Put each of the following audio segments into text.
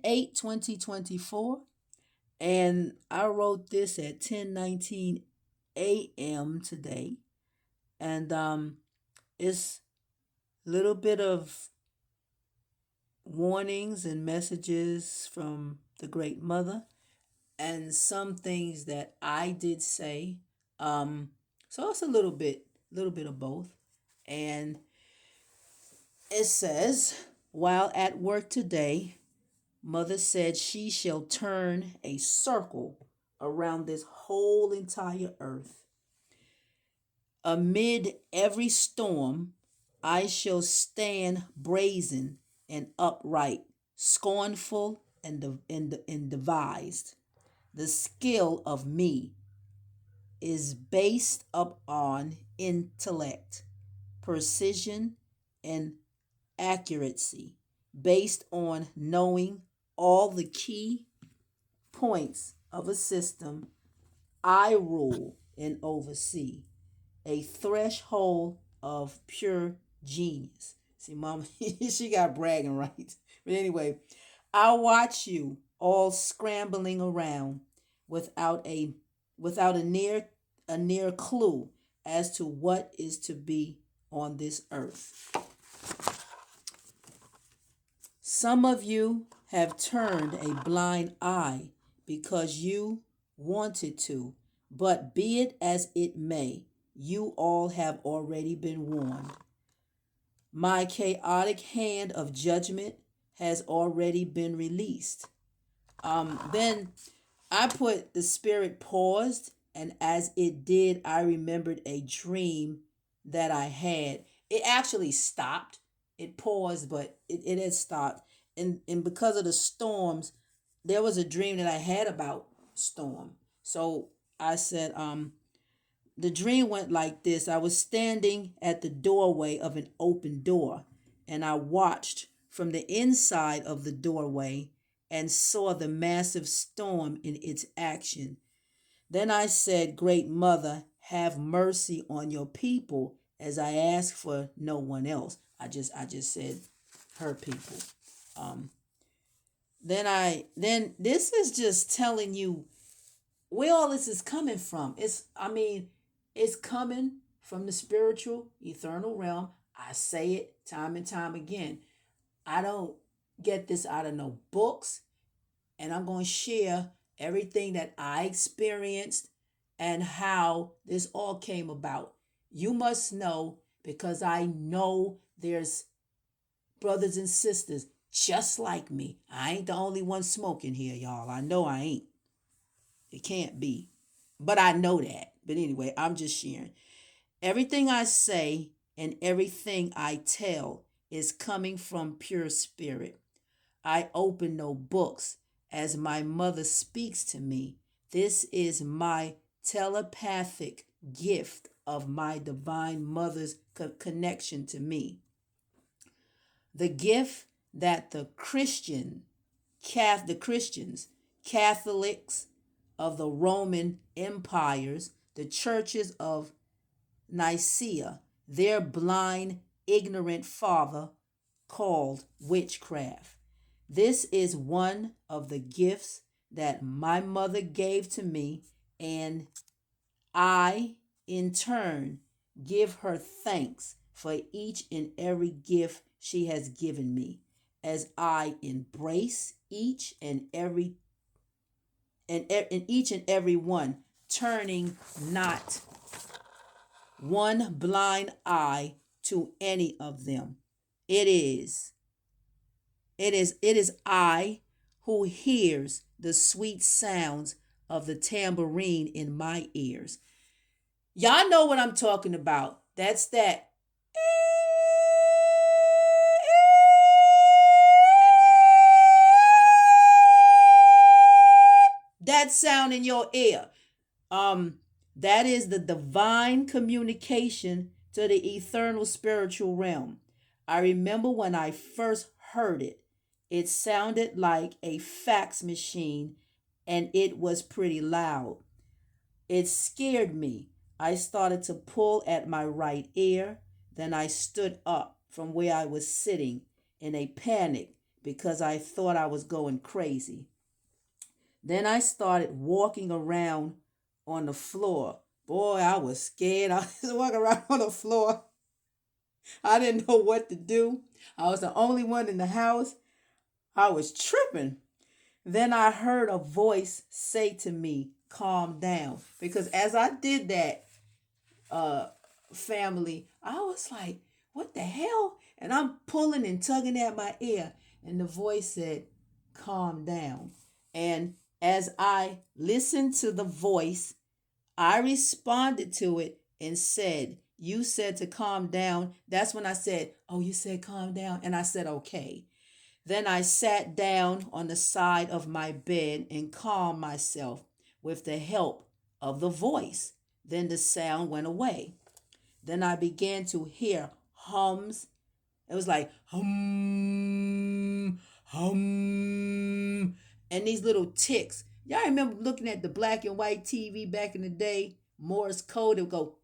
10/8/2024, and I wrote this at 10:19 a.m. today. And it's a little bit of warnings and messages from the Great Mother, and some things that I did say. Um, so it's a little bit of both. And it says, while at work today, Mother said she shall turn a circle around this whole entire earth. Amid every storm, I shall stand brazen and upright, scornful and devised. The skill of me is based upon intellect, precision, and accuracy, based on knowing all the key points of a system I rule and oversee, a threshold of pure genius. See, Mama, she got bragging rights. But anyway, I watch you all scrambling around without a without a near clue as to what is to be on this earth. Some of you have turned a blind eye because you wanted to, but be it as it may, you all have already been warned. My chaotic hand of judgment has already been released. Then I put the spirit paused, and as it did, I remembered a dream that I had. It actually stopped. It paused, but it had stopped. And because of the storms, there was a dream that I had about storm. So I said, the dream went like this. I was standing at the doorway of an open door, and I watched from the inside of the doorway and saw the massive storm in its action. Then I said, Great Mother, have mercy on your people, as I ask for no one else. I just said her people. Um, then this is just telling you where all this is coming from. It's coming from the spiritual, eternal realm. I say it time and time again. I don't get this out of no books, and I'm going to share everything that I experienced and how this all came about. You must know, because I know there's brothers and sisters just like me. I ain't the only one smoking here, y'all. I know I ain't. It can't be. But I know that. But anyway, I'm just sharing. Everything I say and everything I tell is coming from pure spirit. I open no books as my mother speaks to me. This is my telepathic gift of my divine mother's connection to me. The gift that the Christians, Catholics of the Roman empires, the churches of Nicaea, their blind, ignorant father called witchcraft. This is one of the gifts that my mother gave to me, and I, in turn, give her thanks for each and every gift she has given me, as I embrace each and every and each and every one, turning not one blind eye to any of them. It is, it is I who hears the sweet sounds of the tambourine in my ears. Y'all know what I'm talking about. That's that sound in your ear. Um, that is the divine communication to the eternal spiritual realm. I remember when I first heard it, it sounded like a fax machine, and it was pretty loud. It scared me. I started to pull at my right ear. Then I stood up from where I was sitting in a panic because I thought I was going crazy. Then I started walking around on the floor. Boy, I was scared. I was walking around on the floor. I didn't know what to do. I was the only one in the house. I was tripping. Then I heard a voice say to me, calm down. Because as I did that, uh, family, I was like, what the hell? And I'm pulling and tugging at my ear. And the voice said, calm down. And as I listened to the voice, I responded to it and said, you said to calm down. That's when I said, oh, you said calm down. And I said, okay. Then I sat down on the side of my bed and calmed myself with the help of the voice. Then the sound went away. Then I began to hear hums. It was like hum, hum, and these little ticks. Y'all remember looking at the black and white TV back in the day? Morse code, it would go,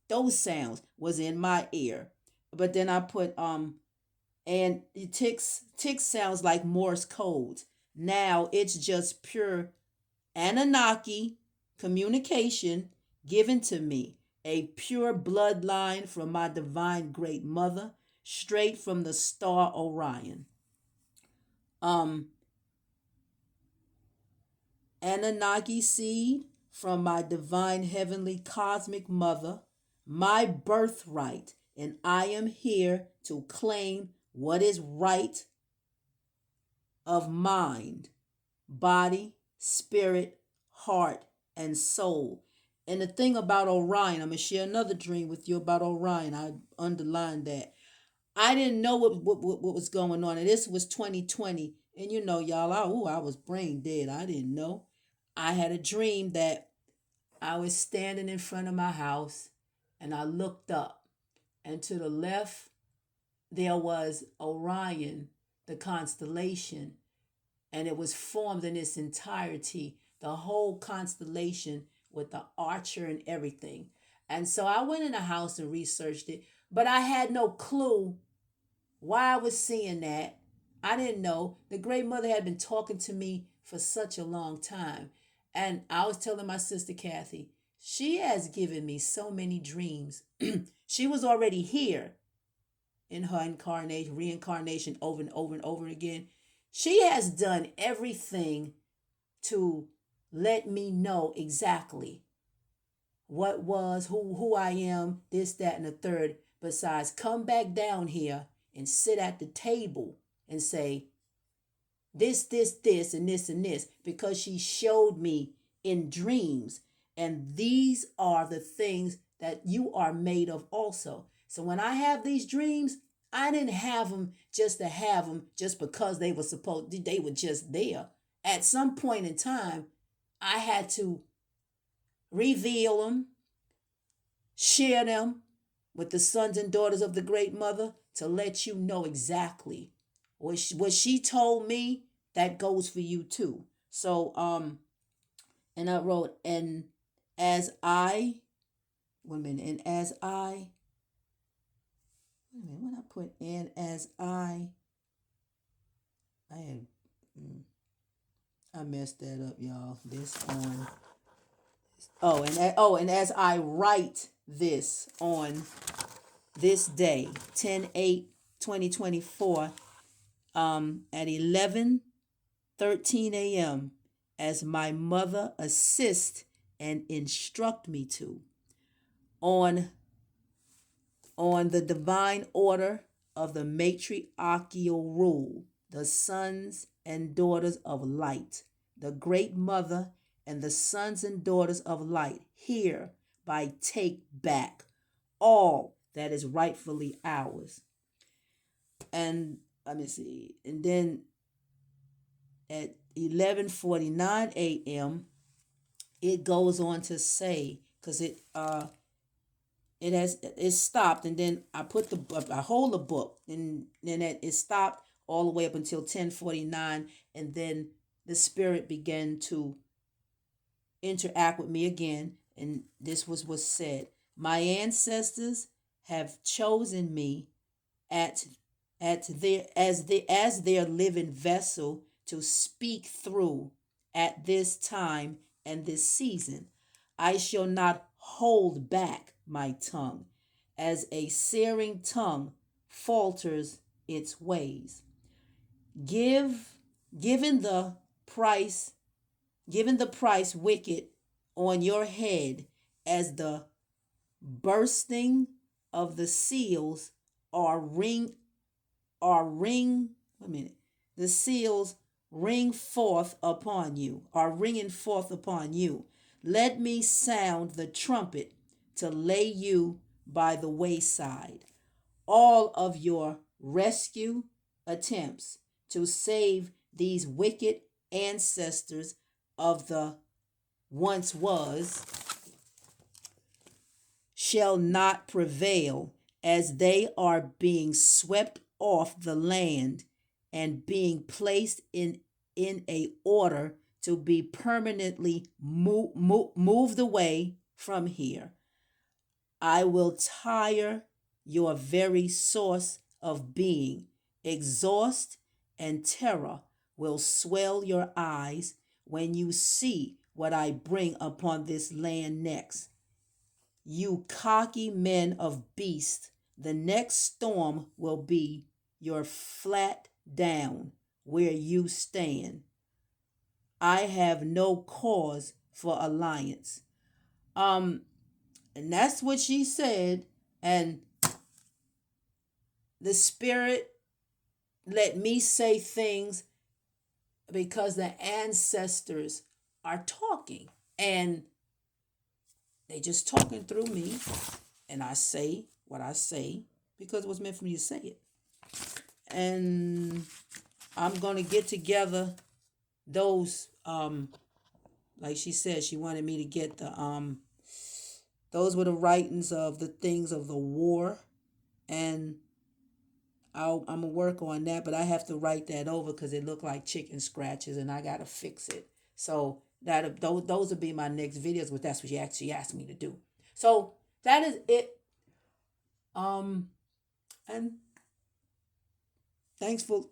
those sounds was in my ear. But then I put and it ticks sounds like Morse code. Now it's just pure Anunnaki communication given to me, a pure bloodline from my divine great mother, straight from the star Orion. Um, Anunnaki seed from my divine heavenly cosmic mother, my birthright, and I am here to claim what is right of mind, body, spirit, heart, and soul. And the thing about Orion, I'm going to share another dream with you about Orion. I underlined that. I didn't know what was going on. And this was 2020. And you know, y'all, I was brain dead. I didn't know. I had a dream that I was standing in front of my house and I looked up. And to the left, there was Orion, the constellation, and it was formed in its entirety, the whole constellation with the archer and everything. And so I went in the house and researched it, but I had no clue why I was seeing that. I didn't know. The great mother had been talking to me for such a long time. And I was telling my sister Kathy, she has given me so many dreams. She was already here in her incarnation, reincarnation over and over and over again. She has done everything to let me know exactly what was, who I am, this, that, and the third. Besides, come back down here and sit at the table and say, this, and this, because she showed me in dreams. And these are the things that you are made of also. So when I have these dreams, I didn't have them just to have them just because they were just there. At some point in time, I had to reveal them, share them with the sons and daughters of the Great Mother to let you know exactly what she told me. That goes for you too. So and I wrote, and as I wait a minute, and as I wait a minute, when I put and as I had I messed that up, y'all. This on and as I write this on this day, 10/8/2024, at 11:13 a.m., as my mother assist and instruct me to, on the divine order of the matriarchal rule, the sons and daughters of light, the great mother and the sons and daughters of light hereby take back all that is rightfully ours. And let me see. And then at 11:49 a.m., it goes on to say, because it stopped, and then I hold the book, and then it stopped all the way up until 10:49, and then the spirit began to interact with me again, and this was what said: my ancestors have chosen me at as their living vessel to speak through at this time and this season. I shall not hold back my tongue, as a searing tongue falters its ways. Give given the price given the price wicked on your head, as the bursting of the seals are ring are ring wait a minute the seals ring forth upon you are ringing forth upon you. Let me sound the trumpet to lay you by the wayside. All of your rescue attempts to save these wicked ancestors of the once was shall not prevail, as they are being swept off the land and being placed in a order to be permanently moved away from here. I will tire your very source of being. Exhaust and terror will swell your eyes when you see what I bring upon this land next. You cocky men of beasts, the next storm will be your flat down where you stand. I have no cause for alliance. And that's what she said. And the Spirit let me say things because the ancestors are talking. And they just talking through me. And I say what I say because it was meant for me to say it. And I'm going to get together those, like she said, she wanted me to get those were the writings of the things of the war. And I'm going to work on that, but I have to write that over because it looked like chicken scratches and I got to fix it. So those will be my next videos, but that's what she actually asked me to do. So that is it. And thanks for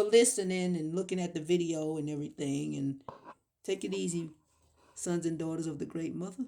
listening and looking at the video and everything. And take it easy, sons and daughters of the Great Mother.